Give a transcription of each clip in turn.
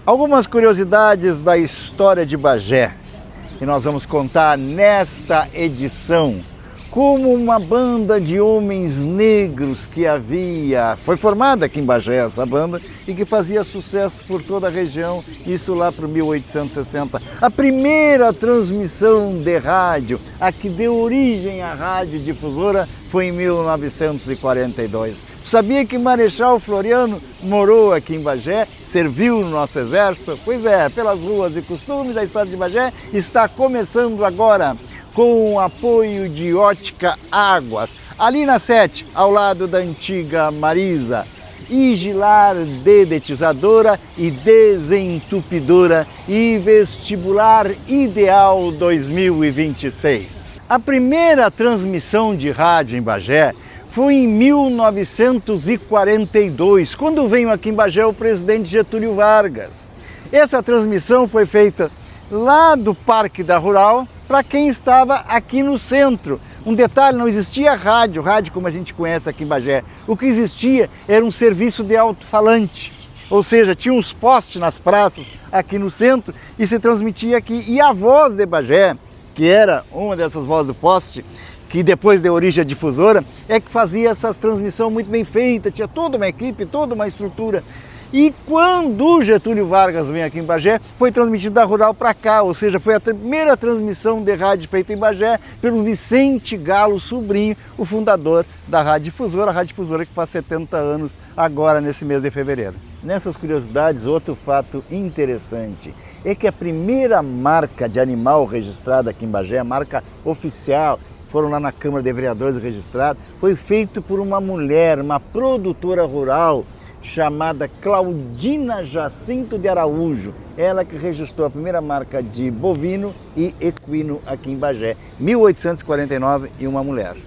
Algumas curiosidades da história de Bagé que nós vamos contar nesta edição. Como uma banda de homens negros que foi formada aqui em Bagé essa banda e que fazia sucesso por toda a região, isso lá para 1860. A primeira transmissão de rádio, a que deu origem à rádio difusora, foi em 1942. Sabia que Marechal Floriano morou aqui em Bagé, serviu no nosso exército? Pois é, pelas ruas e costumes, a história de Bagé está começando agora, com o apoio de Ótica Águas, ali na 7, ao lado da antiga Marisa, Igilar Dedetizadora e Desentupidora e Vestibular Ideal 2026. A primeira transmissão de rádio em Bagé foi em 1942, quando veio aqui em Bagé o presidente Getúlio Vargas. Essa transmissão foi feita lá do Parque da Rural, para quem estava aqui no centro. Um detalhe, não existia rádio como a gente conhece aqui em Bagé. O que existia era um serviço de alto-falante, ou seja, tinha uns postes nas praças aqui no centro e se transmitia aqui. E a Voz de Bagé, que era uma dessas vozes do poste, que depois deu origem à difusora, é que fazia essas transmissões muito bem feitas, tinha toda uma equipe, toda uma estrutura. E quando o Getúlio Vargas vem aqui em Bagé, foi transmitido da Rural para cá, ou seja, foi a primeira transmissão de rádio feita em Bagé pelo Vicente Galo Sobrinho, o fundador da Rádio Difusora, a Rádio Difusora que faz 70 anos agora nesse mês de fevereiro. Nessas curiosidades, outro fato interessante é que a primeira marca de animal registrada aqui em Bagé, a marca oficial, foram lá na Câmara de Vereadores registrados, foi feito por uma mulher, uma produtora rural, chamada Claudina Jacinto de Araújo, ela que registrou a primeira marca de bovino e equino aqui em Bagé, 1849, e uma mulher.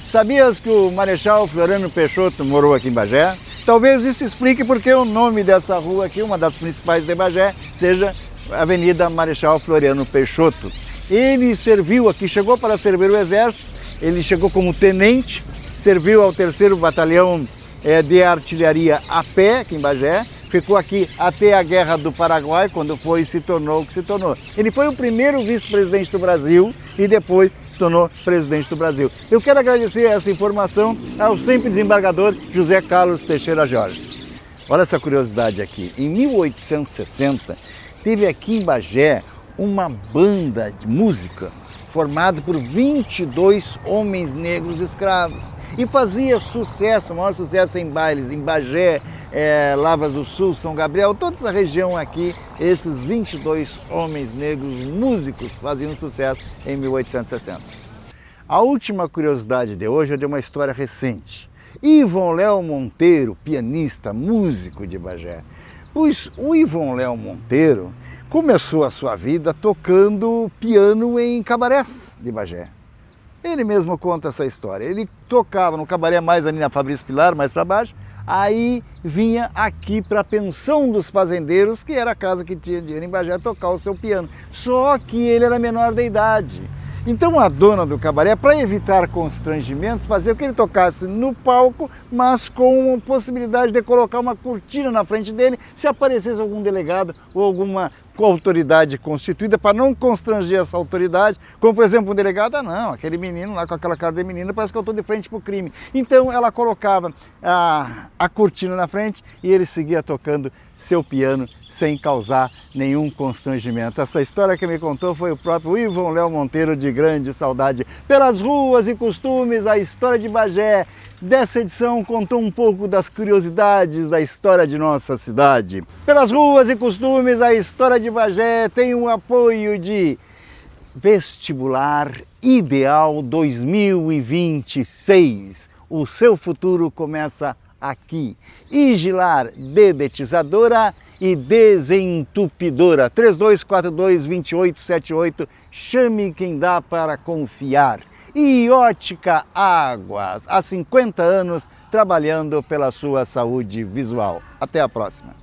Sabias que o Marechal Floriano Peixoto morou aqui em Bagé? Talvez isso explique porque o nome dessa rua aqui, uma das principais de Bagé, seja Avenida Marechal Floriano Peixoto. Ele serviu aqui, chegou para servir o exército, ele chegou como tenente, serviu ao 3º Batalhão de Artilharia a pé, aqui em Bagé, ficou aqui até a Guerra do Paraguai, quando foi e se tornou o que se tornou. Ele foi o primeiro vice-presidente do Brasil e depois se tornou presidente do Brasil. Eu quero agradecer essa informação ao sempre desembargador José Carlos Teixeira Jorge. Olha essa curiosidade aqui, em 1860 teve aqui em Bagé uma banda de música formada por 22 homens negros escravos e fazia sucesso, o maior sucesso em bailes, em Bagé, Lavras do Sul, São Gabriel, toda essa região aqui, esses 22 homens negros músicos faziam sucesso em 1860. A última curiosidade de hoje é de uma história recente. Ivon Léo Monteiro, pianista, músico de Bagé. Pois o Ivon Léo Monteiro começou a sua vida tocando piano em cabarés de Bagé. Ele mesmo conta essa história. Ele tocava no cabaré mais ali na Fabrício Pilar, mais para baixo, aí vinha aqui para a Pensão dos Fazendeiros, que era a casa que tinha dinheiro em Bagé, tocar o seu piano. Só que ele era menor de idade. Então a dona do cabaré, para evitar constrangimentos, fazia que ele tocasse no palco, mas com a possibilidade de colocar uma cortina na frente dele, se aparecesse algum delegado ou alguma autoridade constituída, para não constranger essa autoridade, como por exemplo um delegado, não, aquele menino lá com aquela cara de menina, parece que eu estou de frente para o crime. Então ela colocava a cortina na frente e ele seguia tocando seu piano sem causar nenhum constrangimento. Essa história que me contou foi o próprio Ivon Léo Monteiro, de grande saudade. Pelas ruas e costumes, a história de Bagé dessa edição contou um pouco das curiosidades da história de nossa cidade. Pelas ruas e costumes, a história de Bagé tem o apoio de Vestibular Ideal 2026. O seu futuro começa aqui. Igilar Dedetizadora e Desentupidora. 3242-2878. Chame quem dá para confiar. E Ótica Águas, há 50 anos trabalhando pela sua saúde visual. Até a próxima.